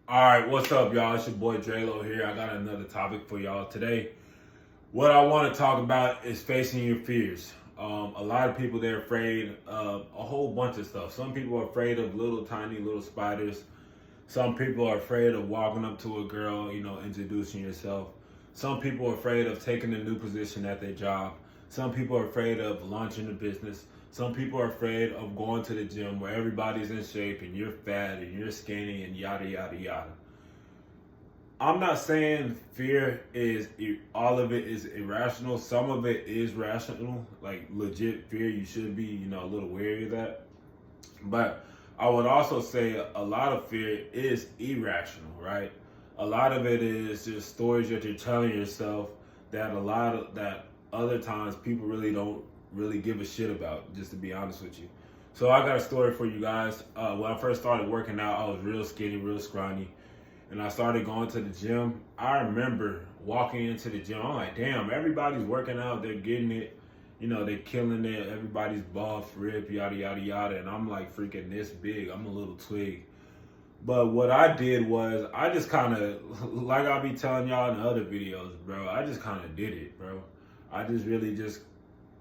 All right, what's up, y'all? It's your boy Drelo here. I got another topic for y'all today. What I want to talk about is facing your fears. A lot of people, they're afraid of a whole bunch of stuff. Some people are afraid of little tiny little spiders. Some people are afraid of walking up to a girl, introducing yourself. Some people are afraid of taking a new position at their job. Some people are afraid of launching a business. Some people are afraid of going to the gym where everybody's in shape and you're fat and you're skinny and yada, yada, yada. I'm not saying fear is all of it is irrational. Some of it is rational, like legit fear. You should be, a little wary of that. But I would also say a lot of fear is irrational, right? A lot of it is just stories that you're telling yourself that other times people really don't really give a shit about, just to be honest with you. So I got a story for you guys. When I first started working out, I was real skinny, real scrawny, and I started going to the gym. I remember walking into the gym. I'm like, damn, everybody's working out, they're getting it. They're killing it. Everybody's buff, ripped, yada, yada, yada. And I'm like freaking this big. I'm a little twig. But what I did was, I just kind of, like I'll be telling y'all in other videos, bro, I just kind of did it, bro. I just really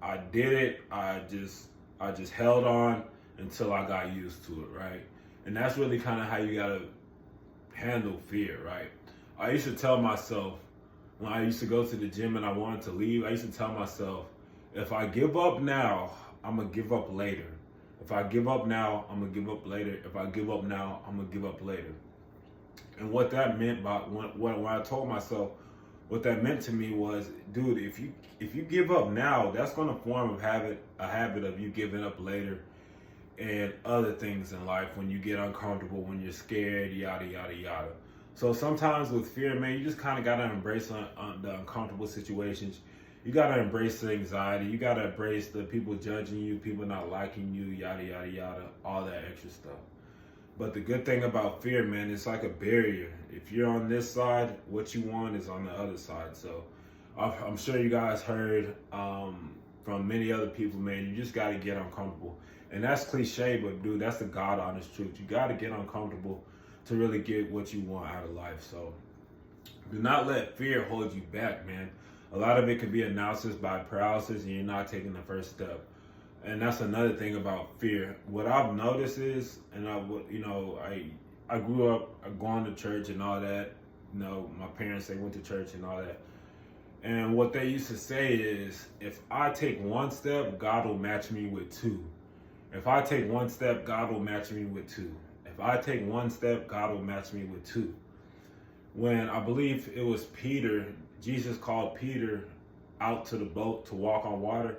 I did it. I just held on until I got used to it, right? And that's really kind of how you got to handle fear, right? I used to tell myself, when I used to go to the gym and I wanted to leave, I used to tell myself, if I give up now, I'm going to give up later. If I give up now, I'm going to give up later. If I give up now, I'm going to give up later. And what that meant by when I told myself, what that meant to me was, dude, if you give up now, that's going to form a habit of you giving up later and other things in life when you get uncomfortable, when you're scared, yada, yada, yada. So sometimes with fear, man, you just kind of got to embrace the uncomfortable situations. You got to embrace the anxiety. You got to embrace the people judging you, people not liking you, yada, yada, yada, all that extra stuff. But the good thing about fear, man, it's like a barrier. If you're on this side, what you want is on the other side. So I'm sure you guys heard from many other people, man, you just got to get uncomfortable. And that's cliche, but dude, that's the God honest truth. You got to get uncomfortable to really get what you want out of life. So do not let fear hold you back, man. A lot of it could be analysis by paralysis and you're not taking the first step. And that's another thing about fear. What I've noticed is, and I grew up going to church and all that. My parents, they went to church and all that. And what they used to say is, if I take one step, God will match me with two. If I take one step, God will match me with two. If I take one step, God will match me with two. When I believe it was Peter, Jesus called Peter out to the boat to walk on water.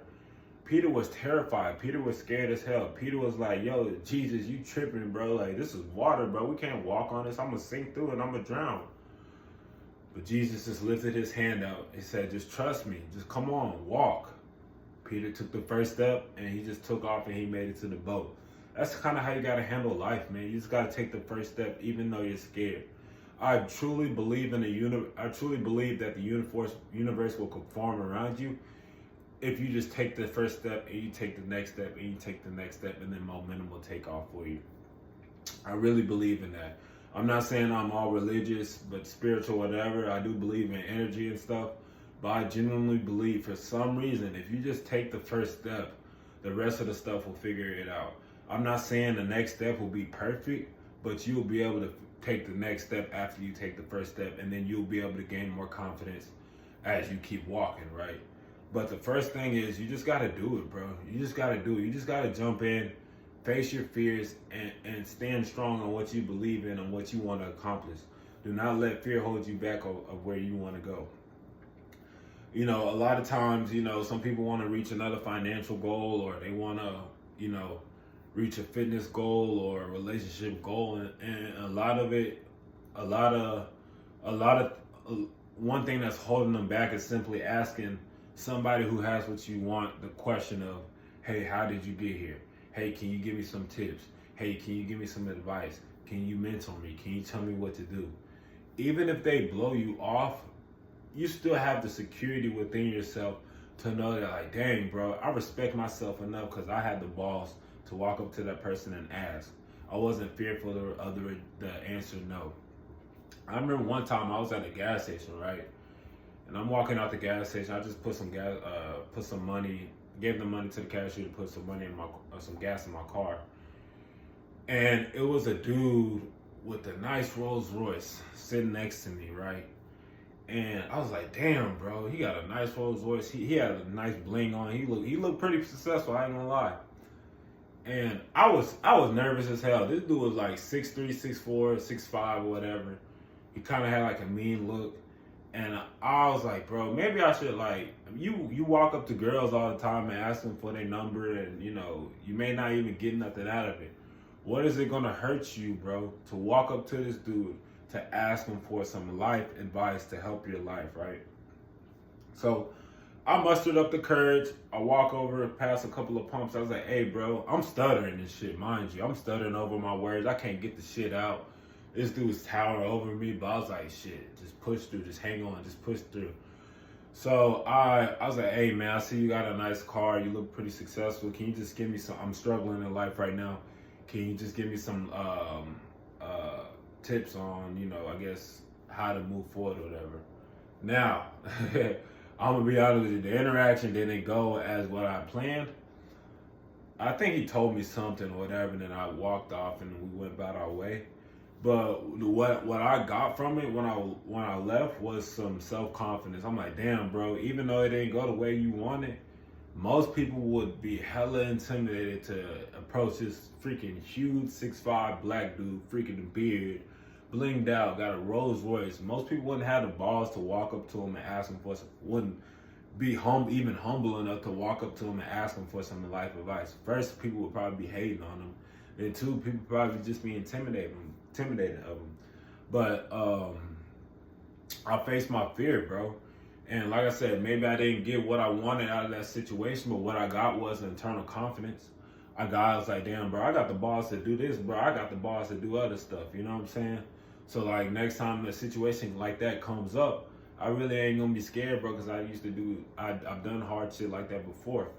Peter was terrified. Peter was scared as hell. Peter was like, yo, Jesus, you tripping, bro. Like, this is water, bro. We can't walk on this. I'm going to sink through it. I'm going to drown. But Jesus just lifted his hand out. He said, just trust me. Just come on, walk. Peter took the first step, and he just took off, and he made it to the boat. That's kind of how you got to handle life, man. You just got to take the first step, even though you're scared. I truly believe I truly believe that the universe will conform around you if you just take the first step and you take the next step and you take the next step, and then momentum will take off for you. I really believe in that. I'm not saying I'm all religious, but spiritual, whatever. I do believe in energy and stuff, but I genuinely believe for some reason, if you just take the first step, the rest of the stuff will figure it out. I'm not saying the next step will be perfect, but you'll be able to take the next step after you take the first step, and then you'll be able to gain more confidence as you keep walking, right? But the first thing is, you just got to do it, bro. You just got to do it. You just got to jump in, face your fears, and stand strong on what you believe in and what you want to accomplish. Do not let fear hold you back of where you want to go. A lot of times, some people want to reach another financial goal, or they want to, reach a fitness goal or a relationship goal. And one thing that's holding them back is simply asking somebody who has what you want the question of, hey, how did you get here? Hey, can you give me some tips? Hey, can you give me some advice? Can you mentor me? Can you tell me what to do? Even if they blow you off, you still have the security within yourself to know that, like, dang, bro, I respect myself enough because I had the balls to walk up to that person and ask. I wasn't fearful of the answer no. I remember one time I was at a gas station, right? And I'm walking out the gas station. I just put some gas, put some money, gave the money to the cashier to put some money in my, some gas in my car. And it was a dude with a nice Rolls Royce sitting next to me, right? And I was like, damn, bro, he got a nice Rolls Royce. He had a nice bling on. He looked pretty successful. I ain't gonna lie. And I was nervous as hell. This dude was like 6'3", 6'4", 6'5", or whatever. He kind of had like a mean look. And I was like, bro, maybe I should like, you walk up to girls all the time and ask them for their number, and you know, you may not even get nothing out of it. What is it gonna hurt you, bro, to walk up to this dude to ask him for some life advice to help your life, right? So I mustered up the courage. I walk over past a couple of pumps. I was like, hey, bro, I'm stuttering this shit, mind you. I'm stuttering over my words. I can't get the shit out. This dude's towering over me, but I was like, shit, just push through, just hang on, just push through. So I was like, hey, man, I see you got a nice car. You look pretty successful. Can you just give me some, I'm struggling in life right now. Can you just give me some tips on, you know, I guess, how to move forward or whatever. Now, I'm going to be honest with you, the interaction didn't go as what I planned. I think he told me something or whatever, and then I walked off and we went about our way. But what I got from it when I left was some self-confidence. I'm like, damn, bro, even though it didn't go the way you wanted, most people would be hella intimidated to approach this freaking huge 6'5" black dude, freaking beard, blinged out, got a Rolls Royce. Most people wouldn't have the balls to walk up to him and ask him for some, wouldn't be even humble enough to walk up to him and ask him for some life advice. First, people would probably be hating on him. Then two, people probably just be intimidated of him. But I faced my fear, bro. And like I said, maybe I didn't get what I wanted out of that situation, but what I got was internal confidence. I was like, damn, bro, I got the balls to do this, bro. I got the balls to do other stuff. You know what I'm saying? So like next time a situation like that comes up, I really ain't gonna be scared, bro, because I've done hard shit like that before.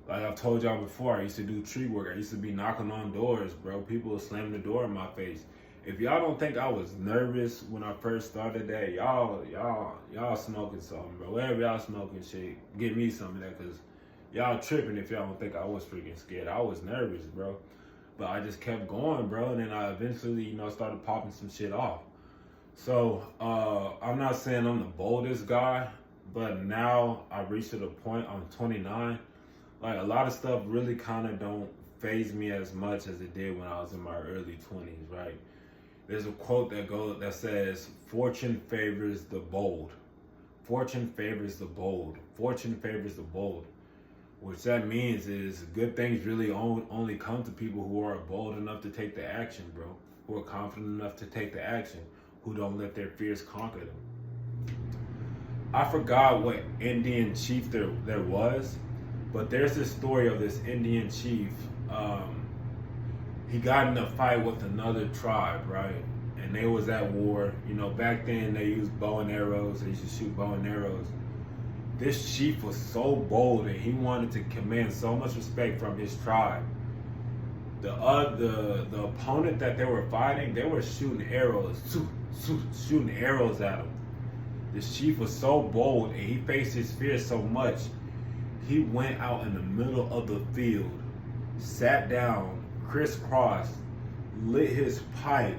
Like I've told y'all before, I used to do tree work. I used to be knocking on doors, bro. People would slam the door in my face. If y'all don't think I was nervous when I first started that, y'all smoking something, bro. Whatever y'all smoking shit, give me some of that, because y'all tripping if y'all don't think I was freaking scared. I was nervous, bro. But I just kept going, bro. And then I eventually, you know, started popping some shit off. So I'm not saying I'm the boldest guy, but now I've reached to the point, I'm 29. Like a lot of stuff really kind of don't faze me as much as it did when I was in my early 20s, right? There's a quote that says, "Fortune favors the bold. Fortune favors the bold. Fortune favors the bold." Which that means is good things really only come to people who are bold enough to take the action, bro. Who are confident enough to take the action. Who don't let their fears conquer them. I forgot what Indian chief there was, but there's this story of this Indian chief. He got in a fight with another tribe, right? And they was at war. You know, back then they used bow and arrows. They used to shoot bow and arrows. This chief was so bold and he wanted to command so much respect from his tribe. The opponent that they were fighting, they were shooting arrows at him. This chief was so bold and he faced his fear so much, he went out in the middle of the field, sat down, crisscrossed, lit his pipe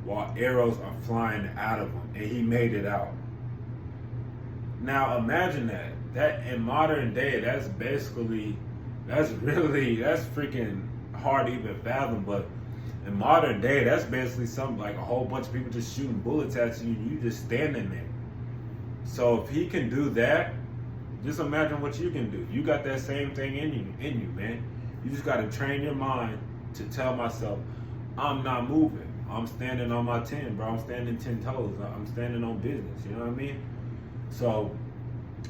while arrows are flying out of him, and he made it out. Now imagine that. That in modern day, that's freaking hard to even fathom, but in modern day, that's basically something like a whole bunch of people just shooting bullets at you and you just standing there. So if he can do that, just imagine what you can do. You got that same thing in you, man. You just got to train your mind to tell myself, I'm not moving. I'm standing on my 10, bro. I'm standing 10 toes. I'm standing on business. You know what I mean? So,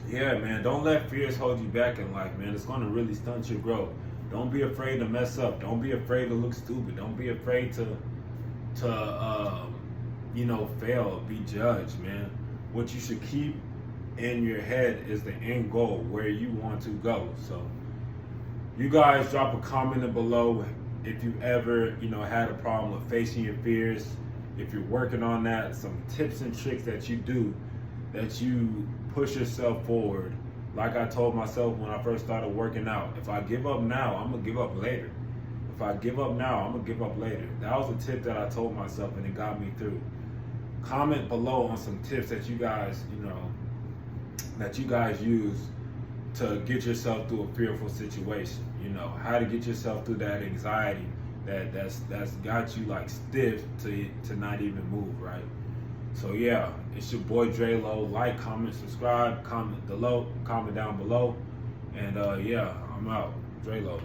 yeah, man, don't let fears hold you back in life, man. It's going to really stunt your growth. Don't be afraid to mess up. Don't be afraid to look stupid. Don't be afraid to fail, be judged, man. What you should keep in your head is the end goal, where you want to go. So, you guys drop a comment below if you ever, had a problem with facing your fears. if you're working on that, some tips and tricks that you do, that you push yourself forward. Like I told myself when I first started working out, if I give up now, I'm gonna give up later. If I give up now, I'm gonna give up later. That was a tip that I told myself, and it got me through. Comment below on some tips that you guys, use to get yourself through a fearful situation. How to get yourself through that anxiety that's got you like stiff to not even move, right? So yeah, it's your boy Dre Low. Like, comment, subscribe, comment down below, and yeah, I'm out. Dre Low.